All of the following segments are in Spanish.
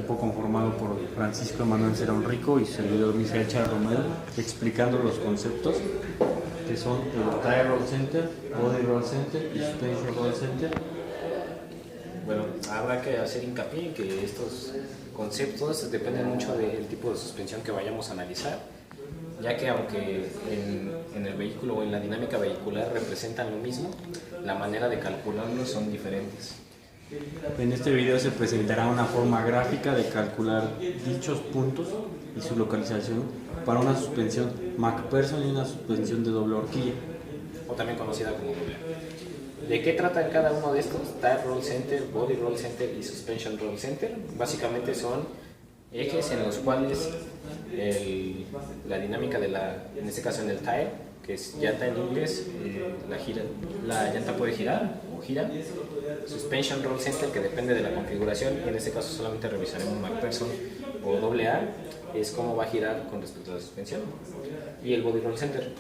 equipo conformado por Francisco Emanuel Cerón Rico y su servidor Misael Char Romero, explicando los conceptos que son el Tire Roll Center, Body Roll Center y Suspension Roll Center. Bueno, habrá que hacer hincapié en que estos conceptos dependen mucho del tipo de suspensión que vayamos a analizar, ya que aunque en el vehículo o en la dinámica vehicular representan lo mismo, la manera de calcularlos son diferentes. En este video se presentará una forma gráfica de calcular dichos puntos y su localización para una suspensión McPherson y una suspensión de doble horquilla, O también conocida como doble. ¿De qué tratan cada uno de estos? Tire Roll Center, Body Roll Center y Suspension Roll Center. Básicamente son ejes en los cuales la dinámica en este caso en el tire, que es llanta en inglés, la llanta puede girar o gira. Suspension Roll Center, que depende de la configuración, y en este caso solamente revisaremos McPherson o AA, es cómo va a girar con respecto a la suspensión. Y el Body Roll Center.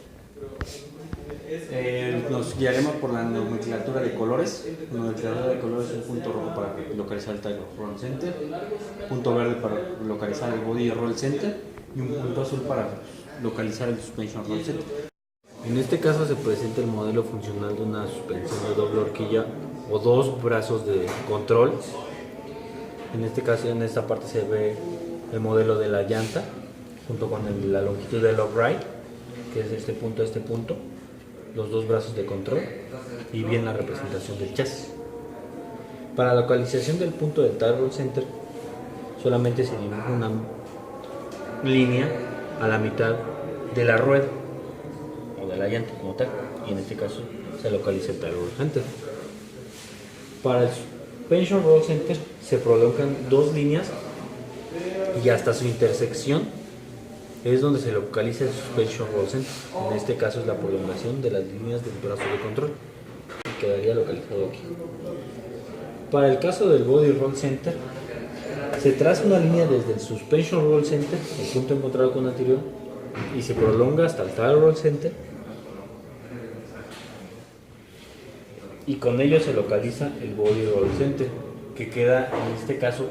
Nos guiaremos por la nomenclatura de colores. La nomenclatura de colores es un punto rojo para localizar el Tire Roll Center, un punto verde para localizar el Body Roll Center y un punto azul para localizar el Suspension Roll Center. En este caso se presenta el modelo funcional de una suspensión de doble horquilla o dos brazos de control. En este caso, en esta parte se ve el modelo de la llanta junto con la longitud del upright, que es de este punto a este punto, los dos brazos de control y bien la representación del chasis. Para la localización del punto del Tire Roll Center solamente se dibuja una línea a la mitad de la rueda o de la llanta como tal, y en este caso se localiza el Tire Roll Center. Para el Suspension Roll Center se prolongan dos líneas y hasta su intersección es donde se localiza el Suspension Roll Center. En este caso es la prolongación de las líneas del brazo de control y quedaría localizado aquí. Para el caso del Body Roll Center se traza una línea desde el Suspension Roll Center, el punto encontrado con el anterior, y se prolonga hasta el Tire Roll Center, y con ello se localiza el Body Roll Center, que queda en este caso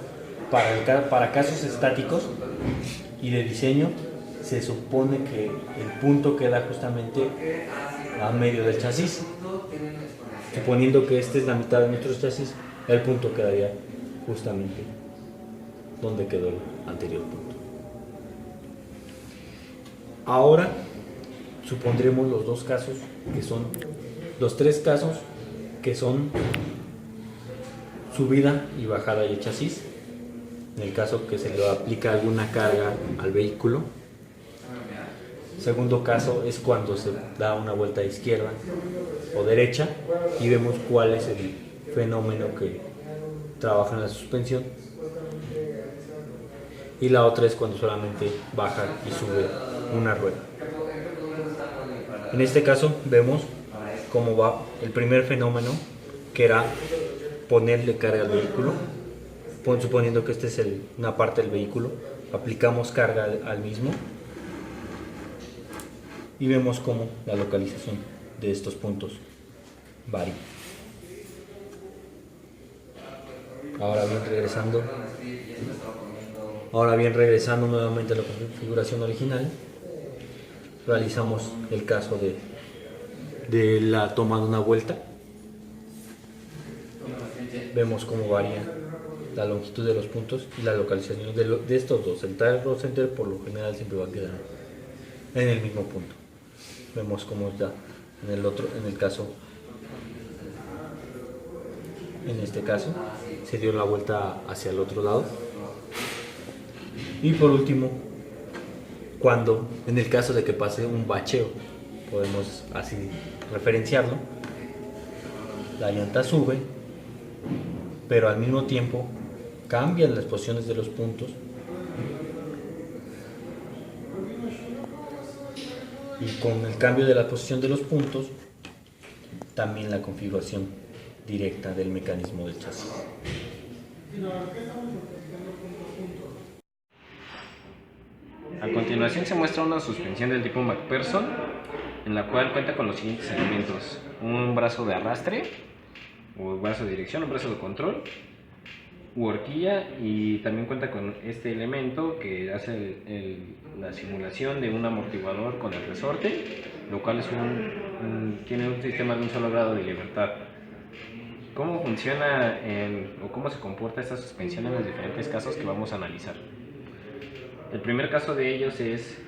para casos estáticos y de diseño. Se supone que el punto queda justamente a medio del chasis. Suponiendo que esta es la mitad de nuestro chasis, el punto quedaría justamente donde quedó el anterior punto. Ahora supondremos los tres casos que son subida y bajada del chasis. En el caso que se le aplica alguna carga al vehículo. Segundo caso es cuando se da una vuelta de izquierda o derecha y vemos cuál es el fenómeno que trabaja en la suspensión. Y la otra es cuando solamente baja y sube una rueda. En este caso vemos cómo va el primer fenómeno, que era ponerle carga al vehículo. Suponiendo que esta es una parte del vehículo, aplicamos carga al mismo y vemos cómo la localización de estos puntos varía. Ahora bien regresando nuevamente a la configuración original, realizamos el caso de la toma de una vuelta. Vemos cómo varía la longitud de los puntos y la localización de estos dos. El Tire Roll Center por lo general siempre va a quedar en el mismo punto. Vemos cómo está en este caso se dio la vuelta hacia el otro lado. Y por último, cuando en el caso de que pase un bacheo, podemos así referenciarlo, la llanta sube, pero al mismo tiempo cambian las posiciones de los puntos y con el cambio de la posición de los puntos también la configuración directa del mecanismo del chasis. A continuación se muestra una suspensión del tipo McPherson, en la cual cuenta con los siguientes elementos: un brazo de arrastre, o brazo de dirección, o brazo de control, u horquilla, y también cuenta con este elemento que hace la simulación de un amortiguador con el resorte, lo cual es tiene un sistema de un solo grado de libertad. ¿Cómo funciona o cómo se comporta esta suspensión en los diferentes casos que vamos a analizar? El primer caso de ellos es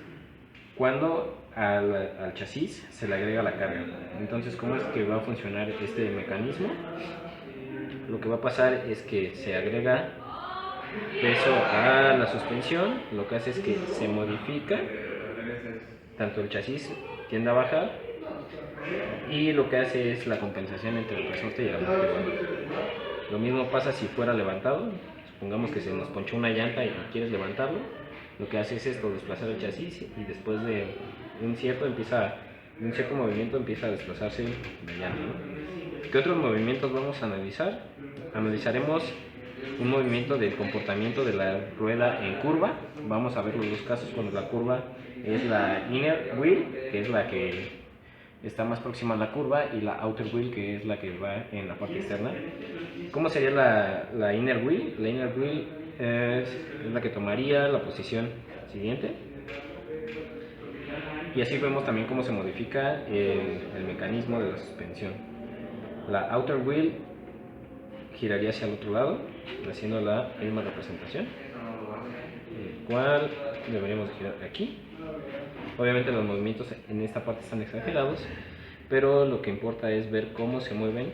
cuando al chasis se le agrega la carga. Entonces, ¿cómo es que va a funcionar este mecanismo? Lo que va a pasar es que se agrega peso a la suspensión, lo que hace es que se modifica, tanto el chasis tiende a bajar, y lo que hace es la compensación entre el resorte y el amortiguador. Lo mismo pasa si fuera levantado. Supongamos que se nos ponchó una llanta y quieres levantarlo, lo que hace es esto, desplazar el chasis, y después de un cierto movimiento empieza a desplazarse la llanta, ¿no? ¿Qué otros movimientos vamos a analizar? Analizaremos un movimiento del comportamiento de la rueda en curva. Vamos a ver los dos casos cuando la curva es la inner wheel, que es la que está más próxima a la curva, y la outer wheel, que es la que va en la parte externa. ¿Cómo sería la inner wheel? La inner wheel es la que tomaría la posición siguiente, y así vemos también cómo se modifica el mecanismo de la suspensión. La outer wheel giraría hacia el otro lado, haciendo la misma representación, el cual deberíamos girar aquí. Obviamente los movimientos en esta parte están exagerados, pero lo que importa es ver cómo se mueven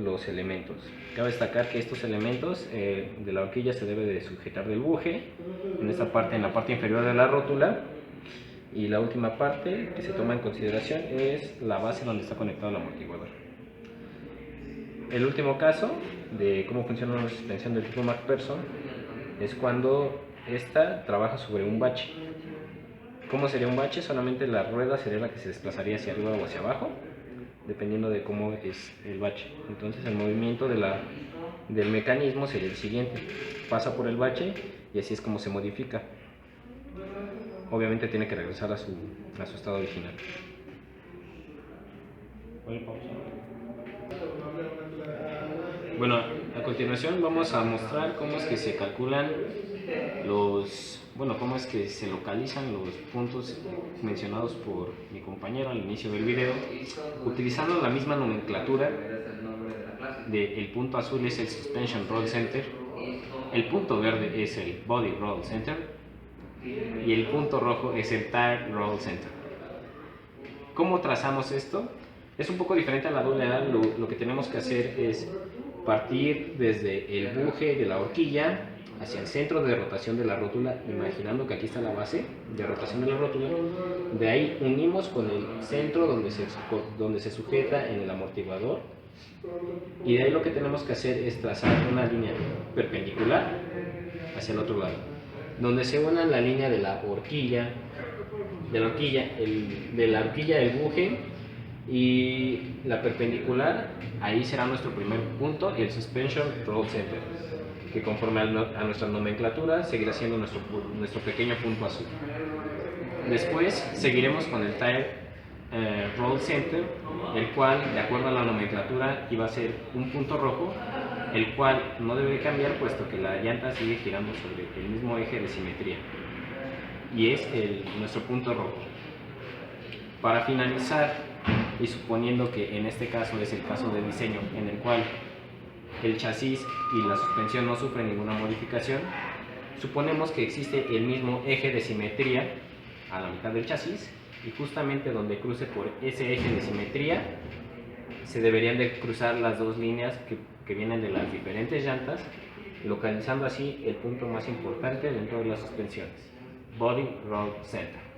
los elementos. Cabe destacar que estos elementos de la horquilla se debe de sujetar del buje, en la parte inferior de la rótula, y la última parte que se toma en consideración es la base donde está conectado el amortiguador. El último caso de cómo funciona una suspensión del tipo McPherson es cuando esta trabaja sobre un bache. ¿Cómo sería un bache? Solamente la rueda sería la que se desplazaría hacia arriba o hacia abajo, dependiendo de cómo es el bache. Entonces el movimiento del mecanismo sería el siguiente: pasa por el bache y así es como se modifica. Obviamente tiene que regresar a su estado original. Bueno, a continuación vamos a mostrar cómo es que se calculan cómo es que se localizan los puntos mencionados por mi compañero al inicio del video, utilizando la misma nomenclatura. El punto azul es el Suspension Roll Center, el punto verde es el Body Roll Center y el punto rojo es el Tire Roll Center. ¿Cómo trazamos esto? Es un poco diferente a la AA. Lo que tenemos que hacer es partir desde el buje de la horquilla hacia el centro de rotación de la rótula, imaginando que aquí está la base de rotación de la rótula. De ahí unimos con el centro donde se sujeta en el amortiguador, y de ahí lo que tenemos que hacer es trazar una línea perpendicular hacia el otro lado, donde se una la línea de la horquilla, del buje, y la perpendicular. Ahí será nuestro primer punto, el Suspension Roll Center, que conforme a nuestra nomenclatura seguirá siendo nuestro pequeño punto azul. Después seguiremos con el Tire Roll Center, el cual, de acuerdo a la nomenclatura, iba a ser un punto rojo, el cual no debe cambiar puesto que la llanta sigue girando sobre el mismo eje de simetría, y es nuestro punto rojo. Para finalizar, y suponiendo que en este caso es el caso de diseño en el cual el chasis y la suspensión no sufren ninguna modificación, suponemos que existe el mismo eje de simetría a la mitad del chasis, y justamente donde cruce por ese eje de simetría se deberían de cruzar las dos líneas que vienen de las diferentes llantas, localizando así el punto más importante dentro de las suspensiones, Body Roll Center.